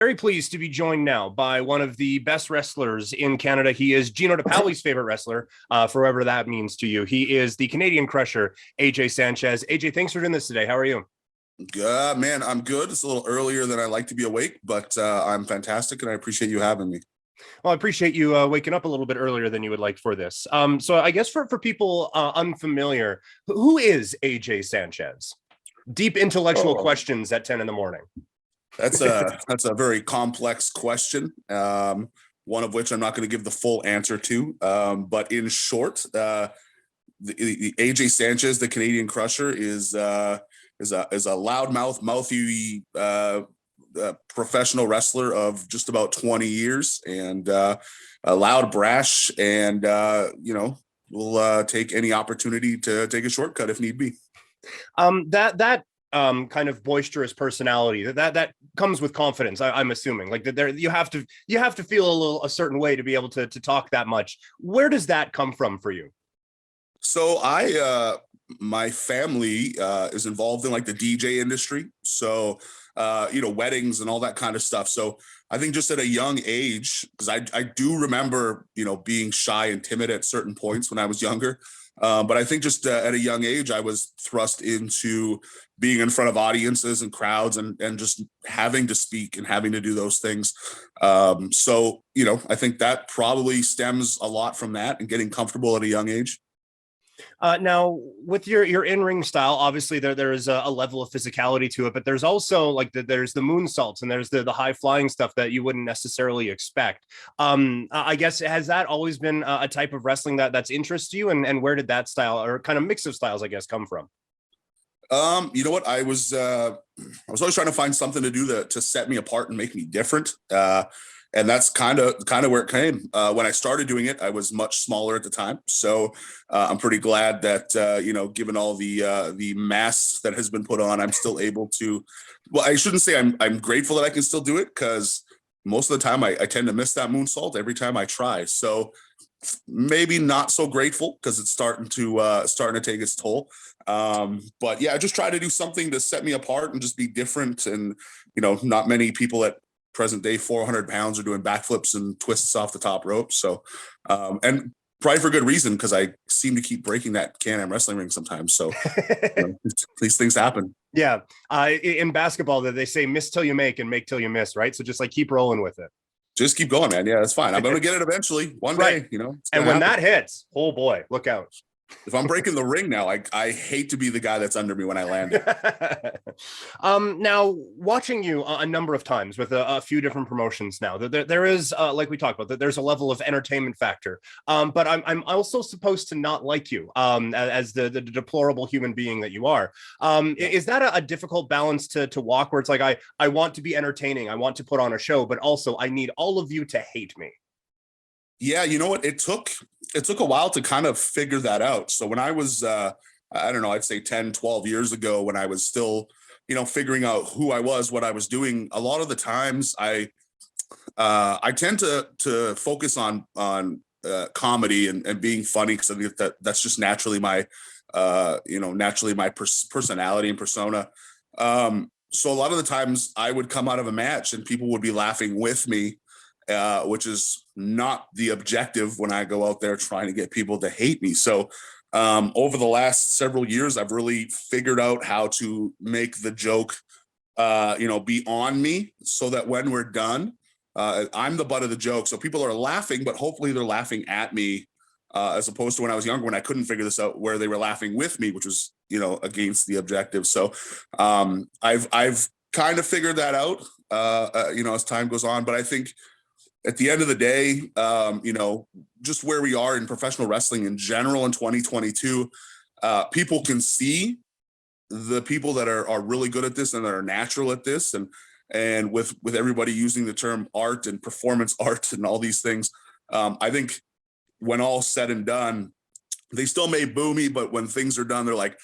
Very pleased to be joined now by one of the best wrestlers in Canada. He is Gino DePauli's favorite wrestler, for whatever that means to you. He is the Canadian Crusher, AJ Sanchez. AJ, thanks for doing this today. How are you? Man, I'm good. It's a little earlier than I like to be awake, but I'm fantastic, and I appreciate you having me. Well, I appreciate you waking up a little bit earlier than you would like for this. So I guess for people unfamiliar, who is AJ Sanchez? Deep intellectual Oh, questions at 10 in the morning. that's a very complex question. One of which I'm not going to give the full answer to. But in short, the AJ Sanchez, the Canadian Crusher, is a loudmouth, mouthy professional wrestler of just about 20 years, and a loud, brash, and will take any opportunity to take a shortcut if need be. That kind of boisterous personality that comes with confidence. I'm assuming like that there you have to feel a certain way to be able to talk that much. Where does that come from for you? So my family is involved in like the DJ industry. So, weddings and all that kind of stuff. So I think just at a young age, because I do remember, being shy and timid at certain points when I was younger. But I think just at a young age, I was thrust into being in front of audiences and crowds and just having to speak and having to do those things. I think that probably stems a lot from that and getting comfortable at a young age. Now, with your in-ring style, obviously there is a level of physicality to it, but there's also like there's the moonsaults and there's the high flying stuff that you wouldn't necessarily expect. I guess, has that always been a type of wrestling that's interests you, and where did that style or kind of mix of styles, I guess, come from? You know what? I was always trying to find something to do to set me apart and make me different. And that's kind of where it came. When I started doing it, I was much smaller at the time, so I'm pretty glad that given all the mass that has been put on, I'm still able to. Well, I shouldn't say I'm grateful that I can still do it, because most of the time I tend to miss that moonsault every time I try. So maybe not so grateful, because it's starting to take its toll. But yeah, I just try to do something to set me apart and just be different. And not many people at present day 400 pounds are doing backflips and twists off the top rope. So, and probably for good reason, because I seem to keep breaking that Can-Am wrestling ring sometimes. So these things happen. Yeah. In basketball, that they say miss till you make and make till you miss, right? So just like keep rolling with it. Just keep going, man. Yeah, that's fine. I'm going to get it eventually one day, And when that hits, oh boy, look out. If I'm breaking the ring now, I hate to be the guy that's under me when I land it. Now, watching you a number of times with a few different promotions now, there is, like we talked about, that there's a level of entertainment factor. But I'm also supposed to not like you as the deplorable human being that you are. Is that a difficult balance to walk, where it's like, I want to be entertaining, I want to put on a show, but also I need all of you to hate me? Yeah, you know what? It took a while to kind of figure that out. So when I was, I don't know, I'd say 10, 12 years ago, when I was still, figuring out who I was, what I was doing, a lot of the times I tend to focus on comedy and being funny, because I think that's just naturally my, personality and persona. So a lot of the times I would come out of a match and people would be laughing with me, which is not the objective when I go out there trying to get people to hate me. So over the last several years, I've really figured out how to make the joke, be on me, so that when we're done, I'm the butt of the joke. So people are laughing, but hopefully they're laughing at me, as opposed to when I was younger, when I couldn't figure this out, where they were laughing with me, which was, against the objective. So I've kind of figured that out, as time goes on. But I think at the end of the day, just where we are in professional wrestling in general in 2022, people can see the people that are really good at this and that are natural at this. And with everybody using the term art and performance art and all these things, I think when all's said and done, they still may boo me, but when things are done, they're like,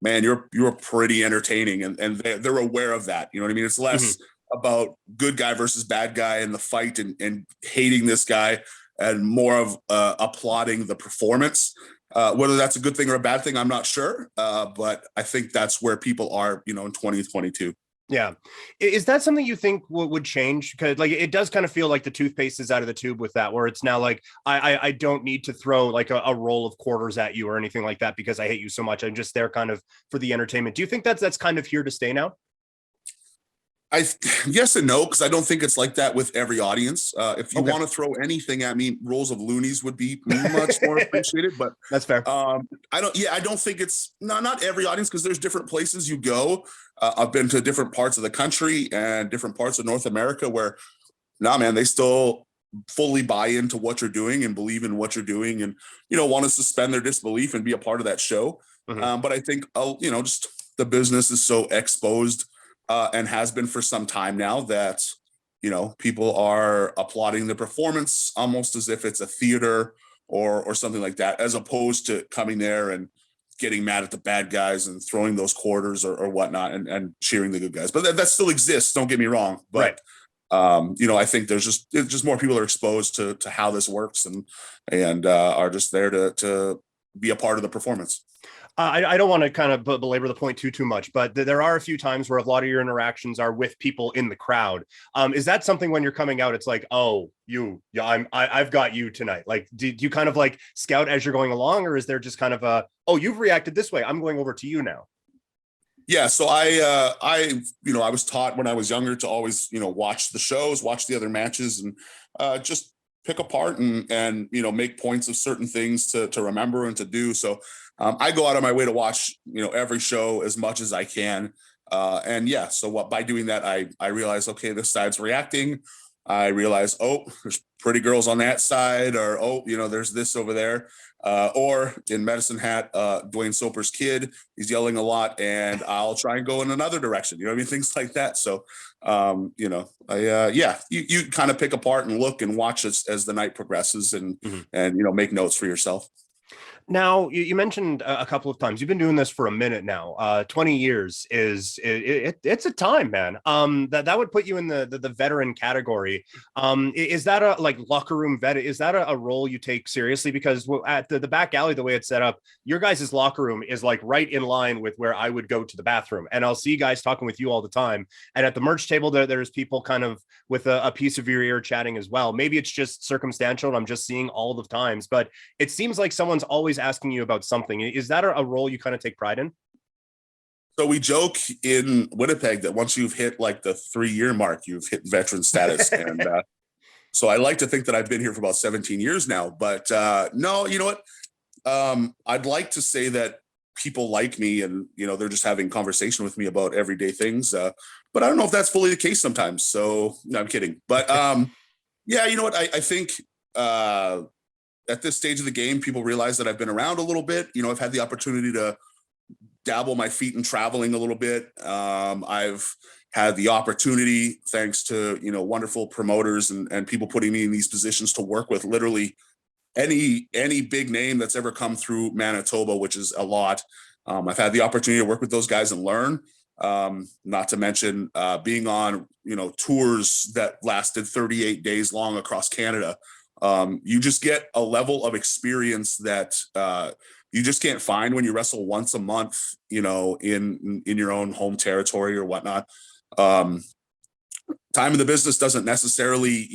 man, you're pretty entertaining. And they're aware of that. You know what I mean? It's less about good guy versus bad guy in the fight and hating this guy, and more of applauding the performance. Whether that's a good thing or a bad thing, I'm not sure. But I think that's where people are, in 2022. Yeah. Is that something you think would change? Because like it does kind of feel like the toothpaste is out of the tube with that, where it's now like I don't need to throw like a roll of quarters at you or anything like that because I hate you so much. I'm just there kind of for the entertainment. Do you think that's kind of here to stay now? Yes and no, because I don't think it's like that with every audience. If you Okay. want to throw anything at me, rolls of loonies would be much more appreciated. But That's fair. I don't. Yeah, I don't think it's not every audience, because there's different places you go. I've been to different parts of the country and different parts of North America where, nah, man, they still fully buy into what you're doing and believe in what you're doing, and want to suspend their disbelief and be a part of that show. Mhm. But I think just the business is so exposed, and has been for some time now, that people are applauding the performance almost as if it's a theater or something like that, as opposed to coming there and getting mad at the bad guys and throwing those quarters or whatnot, and cheering the good guys. But that still exists. Don't get me wrong. Right. But I think there's just more people are exposed to how this works, and are just there to be a part of the performance. I don't want to kind of belabor the point too much, but there are a few times where a lot of your interactions are with people in the crowd. Is that something when you're coming out, it's like, oh, I've got you tonight? Like, do you kind of like scout as you're going along, or is there just kind of oh, you've reacted this way, I'm going over to you now? Yeah, so I was taught when I was younger to always watch the shows, watch the other matches, and just pick apart and make points of certain things to remember and to do. So I go out of my way to watch every show as much as I can, and yeah. So by doing that, I realize, okay, this side's reacting. I realize, oh, there's pretty girls on that side, or oh, there's this over there. Or in Medicine Hat, Dwayne Soper's kid, he's yelling a lot, and I'll try and go in another direction. I mean, things like that. So, yeah, you kind of pick apart and look and watch as the night progresses, and Mhm. make notes for yourself. Now, you mentioned a couple of times you've been doing this for a minute now. 20 years it's a time, man. That would put you in the veteran category. Is that a like locker room vet? Is that a role you take seriously? Because at the back alley, the way it's set up, your guys' locker room is like right in line with where I would go to the bathroom, and I'll see guys talking with you all the time. And at the merch table, there's people kind of with a piece of your ear chatting as well. Maybe it's just circumstantial, and I'm just seeing all the times, but it seems like someone's always asking you about something. Is that a role you kind of take pride in? So we joke in Winnipeg that once you've hit like the 3-year mark, you've hit veteran status. And so I like to think that I've been here for about 17 years now. But no, you know what? I'd like to say that people like me, and they're just having conversation with me about everyday things. But I don't know if that's fully the case sometimes. So no, I'm kidding. But yeah, you know what? I think at this stage of the game, people realize that I've been around a little bit. I've had the opportunity to dabble my feet in traveling a little bit. I've had the opportunity, thanks to wonderful promoters and people putting me in these positions, to work with literally any big name that's ever come through Manitoba, which is a lot. I've had the opportunity to work with those guys and learn. Not to mention being on tours that lasted 38 days long across Canada. You just get a level of experience that you just can't find when you wrestle once a month, in your own home territory or whatnot. Time in the business doesn't necessarily,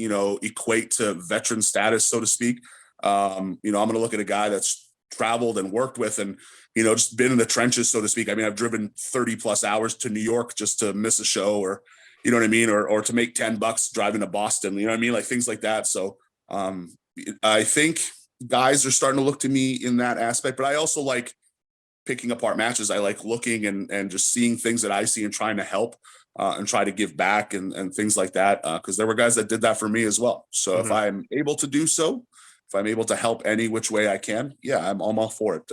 equate to veteran status, so to speak. I'm going to look at a guy that's traveled and worked with and, just been in the trenches, so to speak. I mean, I've driven 30 plus hours to New York just to miss a show, or, you know what I mean? Or to make $10 driving to Boston, you know what I mean? Like things like that. So I think guys are starting to look to me in that aspect, but I also like picking apart matches. I like looking and just seeing things that I see and trying to help and try to give back and things like that. Because there were guys that did that for me as well. So if I'm able to do so, if I'm able to help any which way I can, yeah, I'm all for it.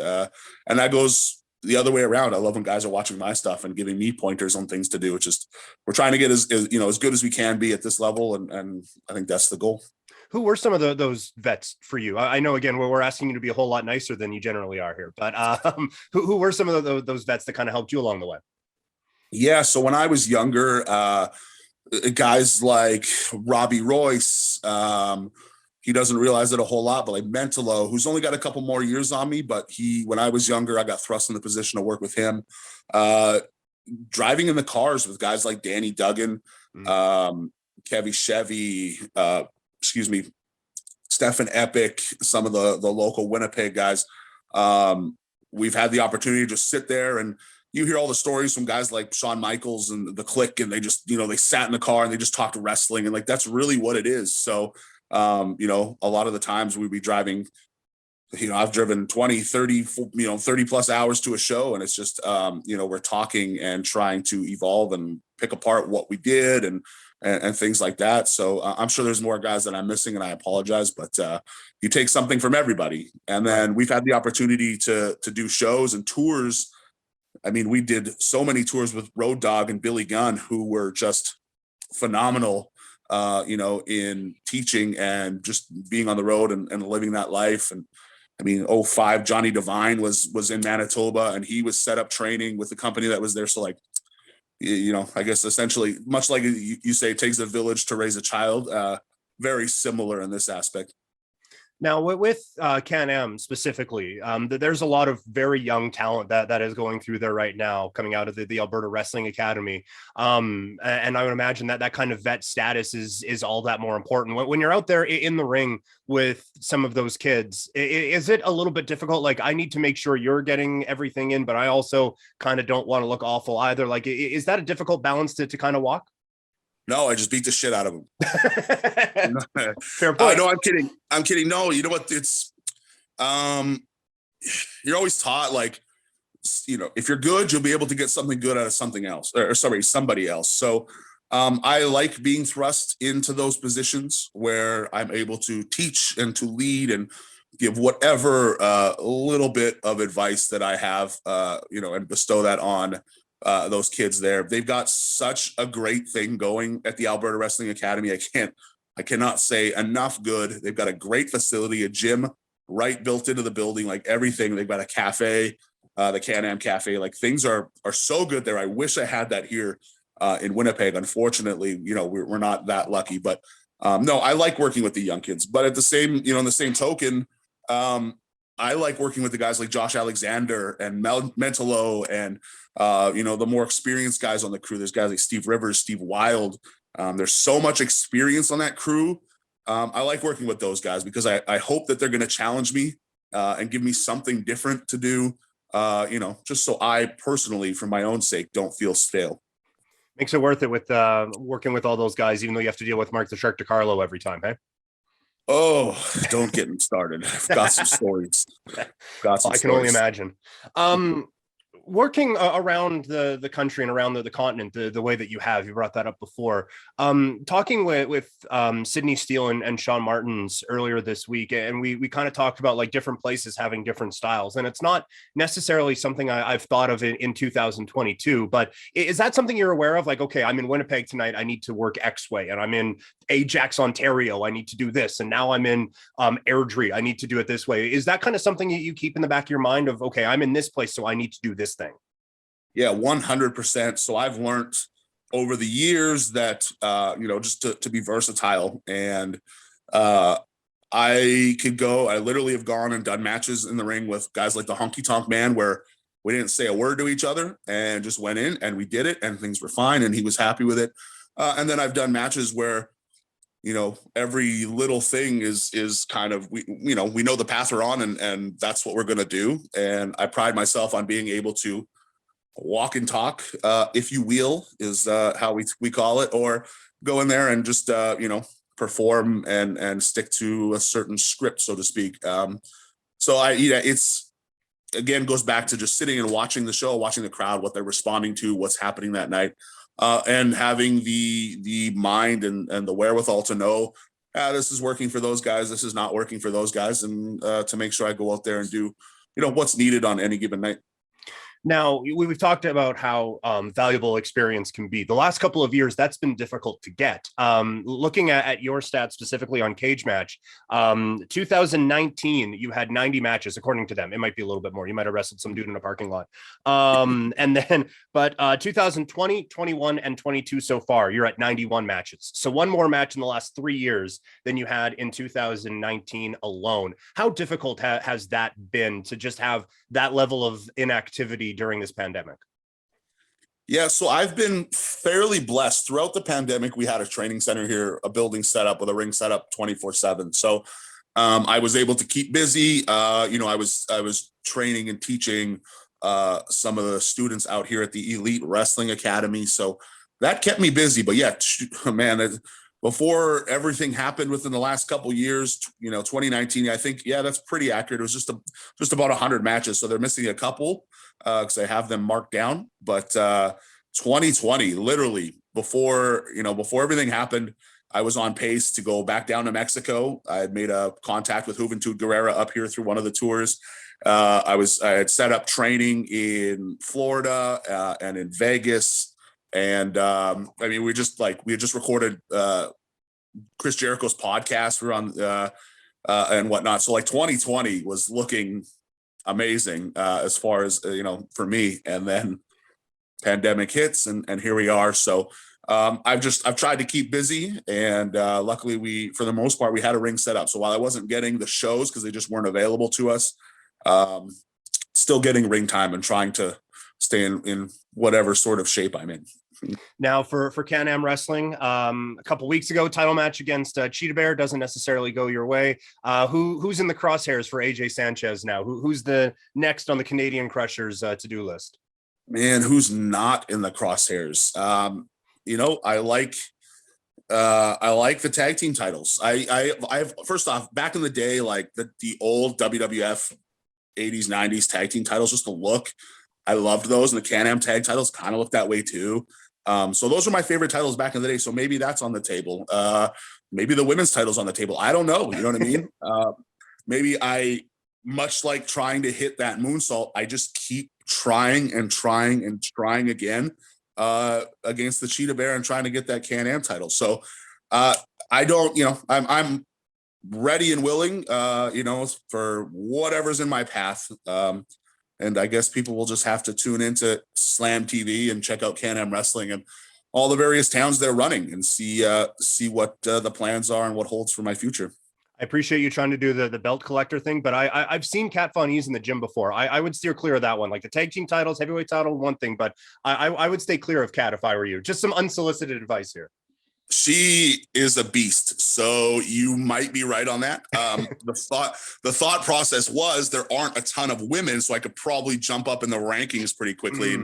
And that goes the other way around. I love when guys are watching my stuff and giving me pointers on things to do. It's just, we're trying to get as good as we can be at this level. And I think that's the goal. Who were some of those vets for you? I know, again, we're asking you to be a whole lot nicer than you generally are here, but who were some of those vets that kind of helped you along the way? Yeah, so when I was younger, guys like Robbie Royce, he doesn't realize it a whole lot, but like Mentolo, who's only got a couple more years on me, but when I was younger, I got thrust in the position to work with him. driving in the cars with guys like Danny Duggan, Kevy Chevy, Stefan Epic, some of the local Winnipeg guys. We've had the opportunity to just sit there, and you hear all the stories from guys like Shawn Michaels and the Click, and they just, they sat in the car and they just talked wrestling, and like, that's really what it is. So, a lot of the times we'd be driving, I've driven 20, 30, 30 plus hours to a show, and it's just, we're talking and trying to evolve and pick apart what we did and things like that. So I'm sure there's more guys that I'm missing, and I apologize, but you take something from everybody. And then we've had the opportunity to do shows and tours. I mean, we did so many tours with Road Dogg and Billy Gunn, who were just phenomenal, in teaching and just being on the road and living that life. And I mean, 05, Johnny Devine was in Manitoba, and he was set up training with the company that was there. So like, I guess essentially, much like you say, it takes a village to raise a child, very similar in this aspect. Now, with CanAm specifically, there's a lot of very young talent that is going through there right now, coming out of the Alberta Wrestling Academy. And I would imagine that kind of vet status is all that more important. When you're out there in the ring with some of those kids, is it a little bit difficult? Like, I need to make sure you're getting everything in, but I also kind of don't want to look awful either. Like, is that a difficult balance to kind of walk? No, I just beat the shit out of him. Fair point. No, I'm kidding. No, you know what? It's, you're always taught, like, if you're good, you'll be able to get something good out of something else, somebody else. So I like being thrust into those positions where I'm able to teach and to lead and give whatever little bit of advice that I have, and bestow that on those kids there. They've got such a great thing going at the Alberta Wrestling Academy. I cannot say enough good. They've got a great facility, a gym right built into the building, like everything. They've got a cafe, the CanAm Cafe. Like, things are so good there. I wish I had that here in Winnipeg. Unfortunately, we're not that lucky. But no, I like working with the young kids. But at the same, in the same token, I like working with the guys like Josh Alexander and Mentolo and the more experienced guys on the crew. There's guys like Steve Rivers, Steve Wild. There's so much experience on that crew. I like working with those guys because I hope that they're going to challenge me and give me something different to do, just so I personally, for my own sake, don't feel stale. Makes it worth it with working with all those guys, even though you have to deal with Mark the Shark DiCarlo every time, hey? Oh, don't get me started. I've got some stories. I can only imagine. Working around the country and around the continent, the way that you brought that up before. Talking with Sydney Steele and Sean Martins earlier this week, and we kind of talked about like different places having different styles, and it's not necessarily something I've thought of in 2022, but is that something you're aware of? Like, okay, I'm in Winnipeg tonight, I need to work X way, and I'm in Ajax, Ontario, I need to do this, and now I'm in Airdrie, I need to do it this way. Is that kind of something you keep in the back of your mind of, okay, I'm in this place, so I need to do this thing? Yeah, 100%. So I've learned over the years that, just to be versatile. And I literally have gone and done matches in the ring with guys like the Honky Tonk Man, where we didn't say a word to each other and just went in and we did it and things were fine and he was happy with it. And then I've done matches where, every little thing is kind of, we know the path we're on and that's what we're going to do. And I pride myself on being able to walk and talk, if you will, is how we call it, or go in there and just perform and stick to a certain script, so to speak. So it's, again, goes back to just sitting and watching the show, watching the crowd, what they're responding to, what's happening that night, and having the mind and the wherewithal to know this is working for those guys, this is not working for those guys, and to make sure I go out there and do what's needed on any given night. Now, we've talked about how valuable experience can be. The last couple of years, that's been difficult to get. Looking at your stats specifically on Cage Match, 2019, you had 90 matches, according to them. It might be a little bit more. You might have wrestled some dude in a parking lot. But 2020, 21, and 22 so far, you're at 91 matches. So one more match in the last 3 years than you had in 2019 alone. How difficult has that been to just have that level of inactivity during this pandemic? Yeah, so I've been fairly blessed throughout the pandemic. We had a training center here, a building set up with a ring set up 24/7. So I was able to keep busy. I was training and teaching some of the students out here at the Elite Wrestling Academy. So that kept me busy. But yeah, man, before everything happened within the last couple years, 2019, I think, yeah, that's pretty accurate. It was just about 100 matches. So they're missing a couple because I have them marked down. But 2020, literally before everything happened, I was on pace to go back down to Mexico. I had made a contact with Juventud Guerrera up here through one of the tours. I had set up training in Florida and in Vegas. And we had just recorded Chris Jericho's podcast. We were on and whatnot. So like 2020 was looking amazing as far as, for me. And then pandemic hits and here we are. So I've tried to keep busy, and luckily for the most part, we had a ring set up. So while I wasn't getting the shows because they just weren't available to us, still getting ring time and trying to stay in whatever sort of shape I'm in. Now for CanAm Wrestling, a couple weeks ago, title match against Cheetah Bear doesn't necessarily go your way. Who's in the crosshairs for AJ Sanchez now? Who's the next on the Canadian Crushers to-do list? Man, who's not in the crosshairs? I like the tag team titles. I've first off, back in the day, like the old WWF 80s, 90s tag team titles, just the look. I loved those, and the Can-Am tag titles kind of look that way too. So those are my favorite titles back in the day. So maybe that's on the table. Maybe the women's title's on the table. I don't know. You know what I mean? Maybe much like trying to hit that moonsault, I just keep trying and trying and trying again against the Cheetah Bear and trying to get that Can-Am title. So I'm ready and willing, for whatever's in my path. And I guess people will just have to tune into Slam TV and check out Can-Am Wrestling and all the various towns they're running and see what the plans are and what holds for my future. I appreciate you trying to do the belt collector thing, but I've seen Kat Von Ease in the gym before. I would steer clear of that one. Like the tag team titles, heavyweight title, one thing, but I would stay clear of Kat if I were you. Just some unsolicited advice here. She is a beast, so you might be right on that. The thought process was there aren't a ton of women, so I could probably jump up in the rankings pretty quickly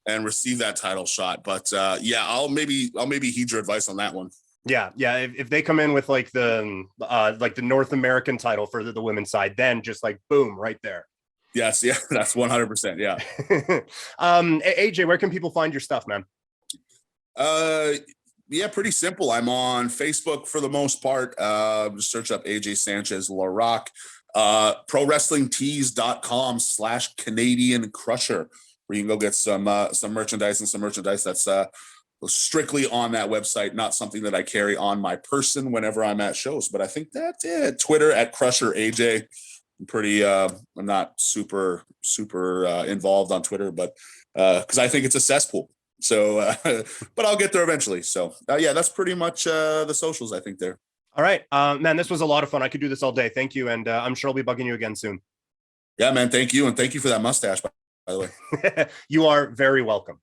and receive that title shot. But I'll maybe heed your advice on that one. Yeah. If they come in with like the North American title for the women's side, then just like boom, right there. Yes, yeah, that's 100%. Yeah. AJ, where can people find your stuff, man? Yeah, pretty simple. I'm on Facebook for the most part. Just search up AJ Sanchez La Rock. ProWrestlingTees.com/Canadian Crusher, where you can go get some merchandise that's strictly on that website, not something that I carry on my person whenever I'm at shows. But I think that's it. Twitter at Crusher AJ. I'm not super involved on Twitter, but because I think it's a cesspool. So, but I'll get there eventually. So that's pretty much the socials, I think, there. All right, man, this was a lot of fun. I could do this all day. Thank you. And I'm sure I'll be bugging you again soon. Yeah, man. Thank you. And thank you for that mustache, by the way. You are very welcome.